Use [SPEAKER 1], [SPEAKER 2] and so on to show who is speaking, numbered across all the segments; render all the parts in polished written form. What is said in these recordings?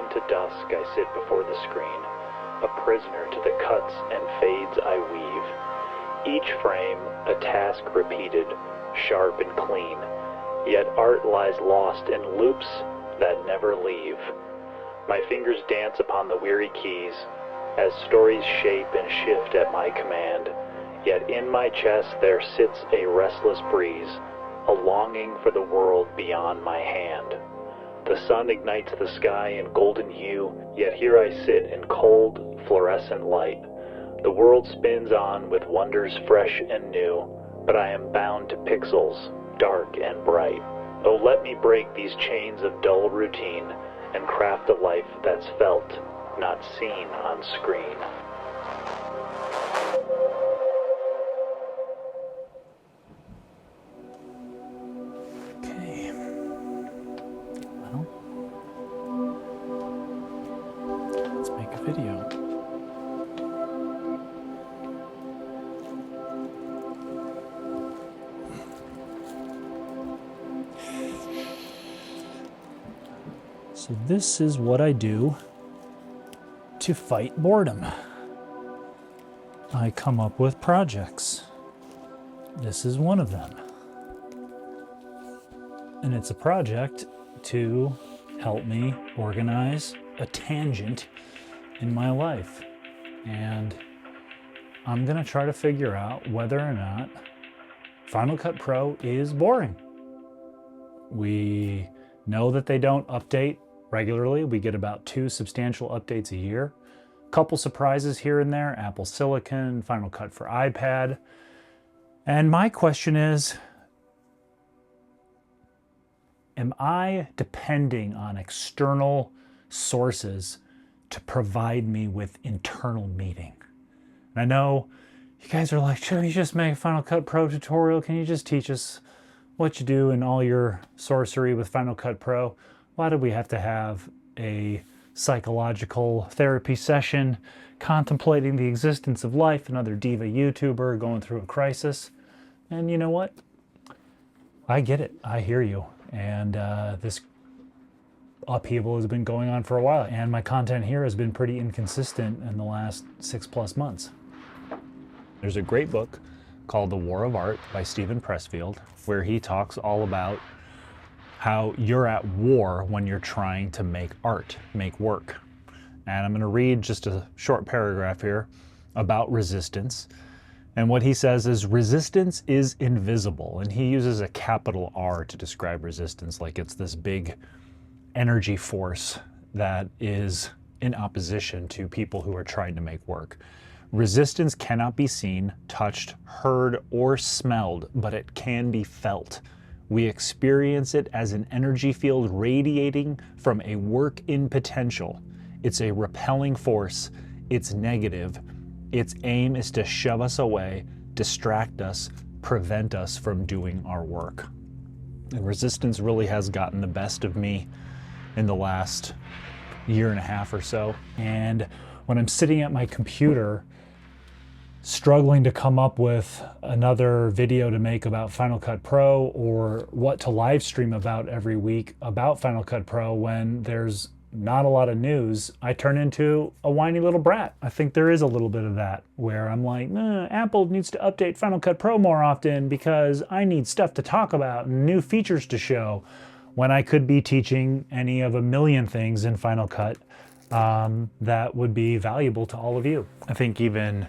[SPEAKER 1] dawn to dusk I sit before the screen, a prisoner to the cuts and fades I weave. Each frame a task repeated, sharp and clean, yet art lies lost in loops that never leave. My fingers dance upon the weary keys, as stories shape and shift at my command, yet in my chest there sits a restless breeze, a longing for the world beyond my hand. The sun ignites the sky in golden hue, yet here I sit in cold, fluorescent light. The world spins on with wonders fresh and new, but I am bound to pixels, dark and bright. Oh, let me break these chains of dull routine and craft a life that's felt, not seen on screen.
[SPEAKER 2] Okay. Well, let's make a video. So this is what I do to fight boredom. I come up with projects. This is one of them. And it's a project to help me organize a tangent in my life. And I'm gonna try to figure out whether or not Final Cut Pro is boring. We know that they don't update regularly. We get about 2 substantial updates a year. Couple surprises here and there, Apple Silicon, Final Cut for iPad. And my question is, am I depending on external sources to provide me with internal meaning? And I know you guys are like, should we just make a Final Cut Pro tutorial? Can you just teach us what you do in all your sorcery with Final Cut Pro? Why do we have to have a psychological therapy session contemplating the existence of life, another diva YouTuber going through a crisis? And you know what? I get it. I hear you. And this upheaval has been going on for a while. And my content here has been pretty inconsistent in the last 6+ months. There's a great book called The War of Art by Steven Pressfield, where he talks all about how you're at war when you're trying to make art, make work. And I'm going to read just a short paragraph here about resistance. And what he says is, resistance is invisible. And he uses a capital R to describe resistance, like it's this big energy force that is in opposition to people who are trying to make work. Resistance cannot be seen, touched, heard, or smelled, but it can be felt. We experience it as an energy field radiating from a work in potential. It's a repelling force. It's negative. Its aim is to shove us away, distract us, prevent us from doing our work. And resistance really has gotten the best of me in the last 1.5 years or so. And when I'm sitting at my computer, struggling to come up with another video to make about Final Cut Pro or what to live stream about every week about Final Cut Pro when there's not a lot of news, I turn into a whiny little brat. I think there is a little bit of that where I'm like, Apple needs to update Final Cut Pro more often because I need stuff to talk about and new features to show, when I could be teaching any of a million things in Final Cut that would be valuable to all of you. I think even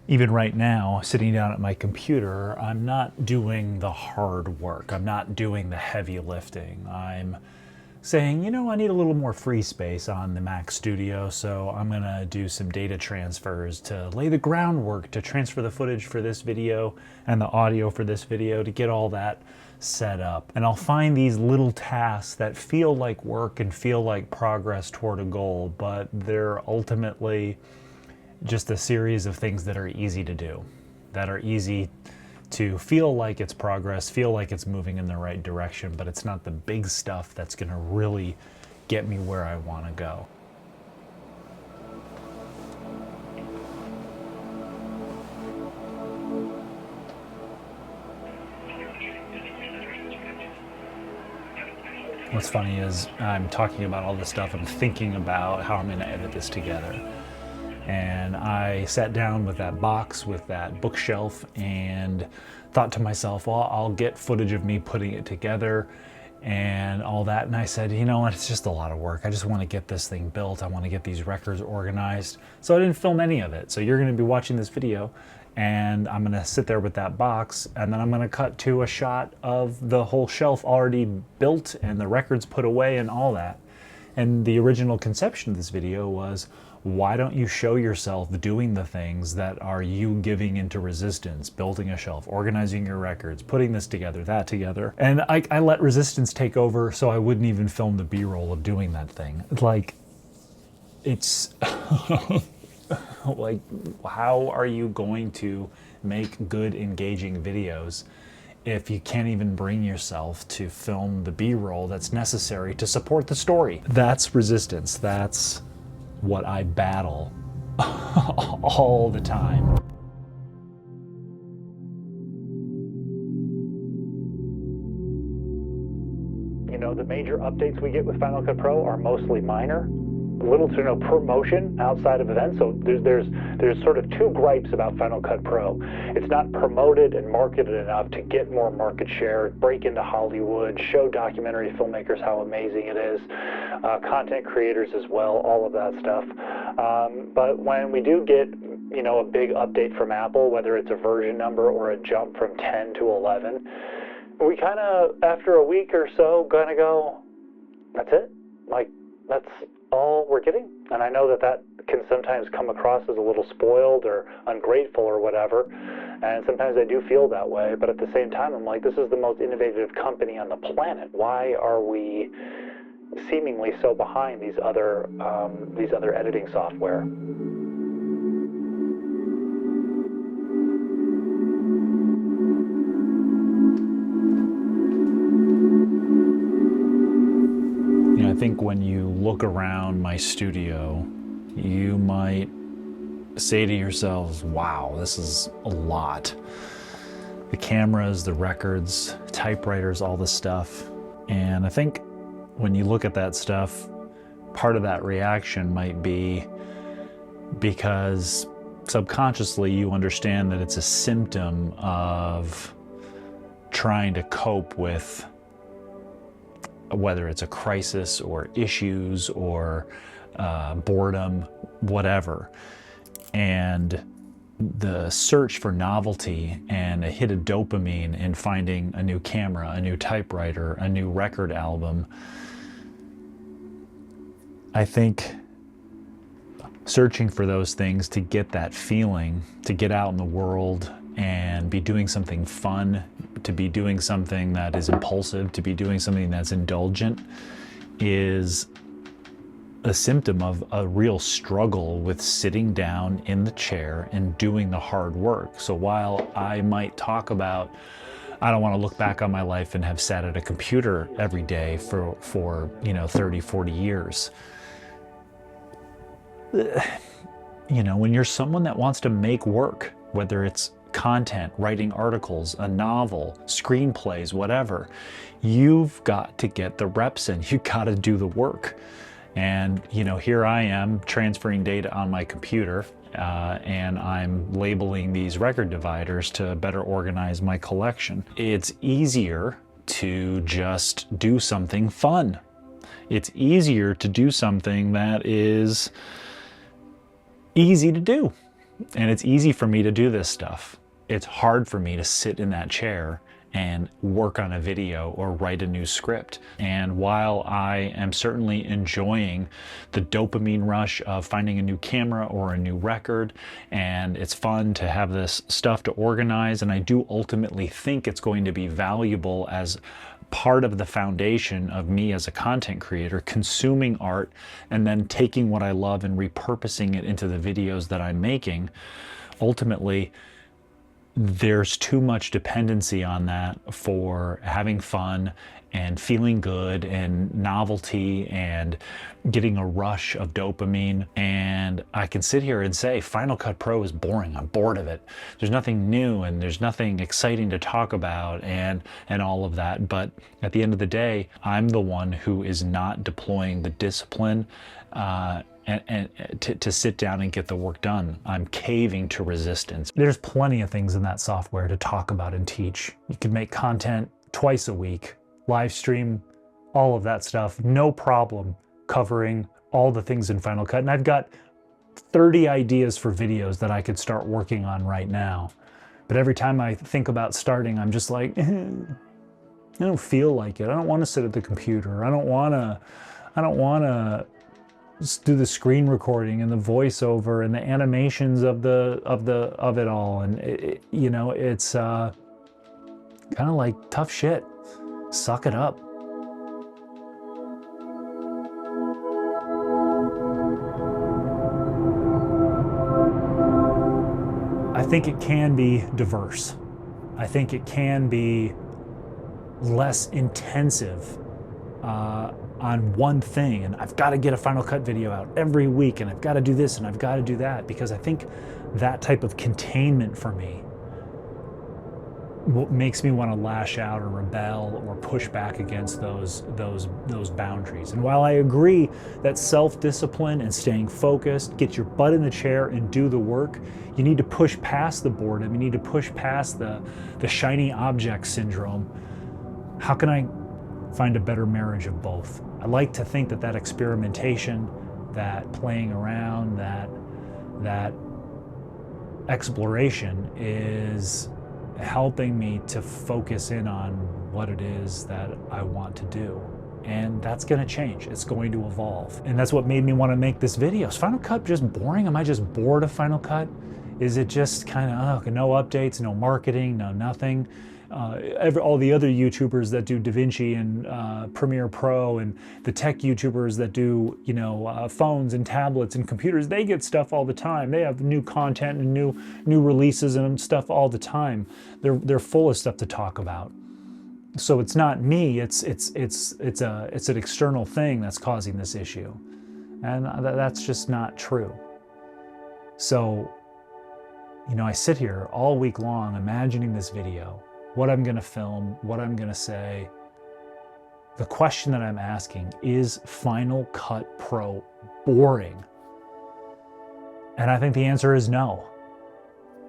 [SPEAKER 2] right now, sitting down at my computer, I'm not doing the hard work. I'm not doing the heavy lifting. I'm saying, I need a little more free space on the Mac Studio, so I'm gonna do some data transfers to lay the groundwork to transfer the footage for this video and the audio for this video to get all that set up. And I'll find these little tasks that feel like work and feel like progress toward a goal, but they're ultimately just a series of things that are easy to do, that are easy to feel like it's progress, feel like it's moving in the right direction, but it's not the big stuff that's gonna really get me where I wanna go. What's funny is I'm talking about all this stuff, I'm thinking about how I'm going to edit this together. And I sat down with that box, with that bookshelf, and thought to myself, well, I'll get footage of me putting it together and all that. And I said, you know what, it's just a lot of work. I just want to get this thing built. I want to get these records organized. So I didn't film any of it. So you're going to be watching this video, and I'm going to sit there with that box, and then I'm going to cut to a shot of the whole shelf already built and the records put away and all that. And the original conception of this video was, why don't you show yourself doing the things that are you giving into resistance, building a shelf, organizing your records, putting this together, that together. And I let resistance take over, so I wouldn't even film the B-roll of doing that thing. Like, it's like, how are you going to make good, engaging videos if you can't even bring yourself to film the B-roll that's necessary to support the story? That's resistance. That's what I battle all the time.
[SPEAKER 1] You know, the major updates we get with Final Cut Pro are mostly minor. Little to no promotion outside of events. So there's sort of two gripes about Final Cut Pro. It's not promoted and marketed enough to get more market share, break into Hollywood, show documentary filmmakers how amazing it is, content creators as well, all of that stuff. But when we do get, you know, a big update from Apple, whether it's a version number or a jump from 10 to 11, we kind of, after a week or so, gonna go, that's it? Like, that's all we're getting? And I know that that can sometimes come across as a little spoiled or ungrateful or whatever, and sometimes I do feel that way, but at the same time I'm like, this is the most innovative company on the planet. Why are we seemingly so behind these other editing software?
[SPEAKER 2] I think when you look around my studio, you might say to yourselves, wow, this is a lot. The cameras, the records, typewriters, all this stuff. And I think when you look at that stuff, part of that reaction might be because subconsciously you understand that it's a symptom of trying to cope with whether it's a crisis or issues or boredom, whatever. And the search for novelty and a hit of dopamine in finding a new camera, a new typewriter, a new record album, I think searching for those things to get that feeling, to get out in the world and be doing something fun, to be doing something that is impulsive, to be doing something that's indulgent, is a symptom of a real struggle with sitting down in the chair and doing the hard work. So while I might talk about, I don't want to look back on my life and have sat at a computer every day for 30, 40 years. You know, when you're someone that wants to make work, whether it's content, writing articles, a novel, screenplays, whatever, you've got to get the reps in. You've got to do the work. And, you know, here I am transferring data on my computer and I'm labeling these record dividers to better organize my collection. It's easier to just do something fun. It's easier to do something that is easy to do. And it's easy for me to do this stuff. It's hard for me to sit in that chair and work on a video or write a new script. And while I am certainly enjoying the dopamine rush of finding a new camera or a new record, and it's fun to have this stuff to organize, and I do ultimately think it's going to be valuable as part of the foundation of me as a content creator, consuming art and then taking what I love and repurposing it into the videos that I'm making. Ultimately, there's too much dependency on that for having fun and feeling good and novelty and getting a rush of dopamine. And I can sit here and say Final Cut Pro is boring. I'm bored of it. There's nothing new and there's nothing exciting to talk about and all of that. But at the end of the day, I'm the one who is not deploying the discipline and to sit down and get the work done. I'm caving to resistance. There's plenty of things in that software to talk about and teach. You can make content twice a week, live stream, all of that stuff, no problem covering all the things in Final Cut. And I've got 30 ideas for videos that I could start working on right now. But every time I think about starting, I'm just like, I don't feel like it. I don't want to sit at the computer. I don't want to do the screen recording and the voiceover and the animations of it all. And it's kind of like tough shit. Suck it up. I think it can be diverse. I think it can be less intensive on one thing, and I've got to get a Final Cut video out every week, and I've got to do this and I've got to do that, because I think that type of containment for me what makes me want to lash out or rebel or push back against those boundaries. And while I agree that self-discipline and staying focused, get your butt in the chair and do the work, you need to push past the boredom, you need to push past the shiny object syndrome. How can I find a better marriage of both? I like to think that experimentation, that playing around, that exploration is helping me to focus in on what it is that I want to do. And that's going to change. It's going to evolve. And that's what made me want to make this video. Is Final Cut just boring? Am I just bored of Final Cut? Is it just kind of, no updates, no marketing, no nothing? All the other YouTubers that do DaVinci and Premiere Pro, and the tech YouTubers that do, phones and tablets and computers, they get stuff all the time. They have new content and new releases and stuff all the time. They're full of stuff to talk about. So it's not me. It's an external thing that's causing this issue, and that's just not true. So, I sit here all week long imagining this video, what I'm going to film, what I'm going to say. The question that I'm asking is Final Cut Pro boring? And I think the answer is no.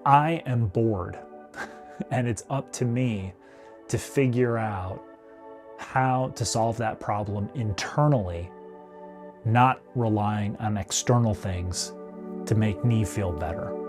[SPEAKER 2] I am bored, and it's up to me to figure out how to solve that problem internally, not relying on external things to make me feel better.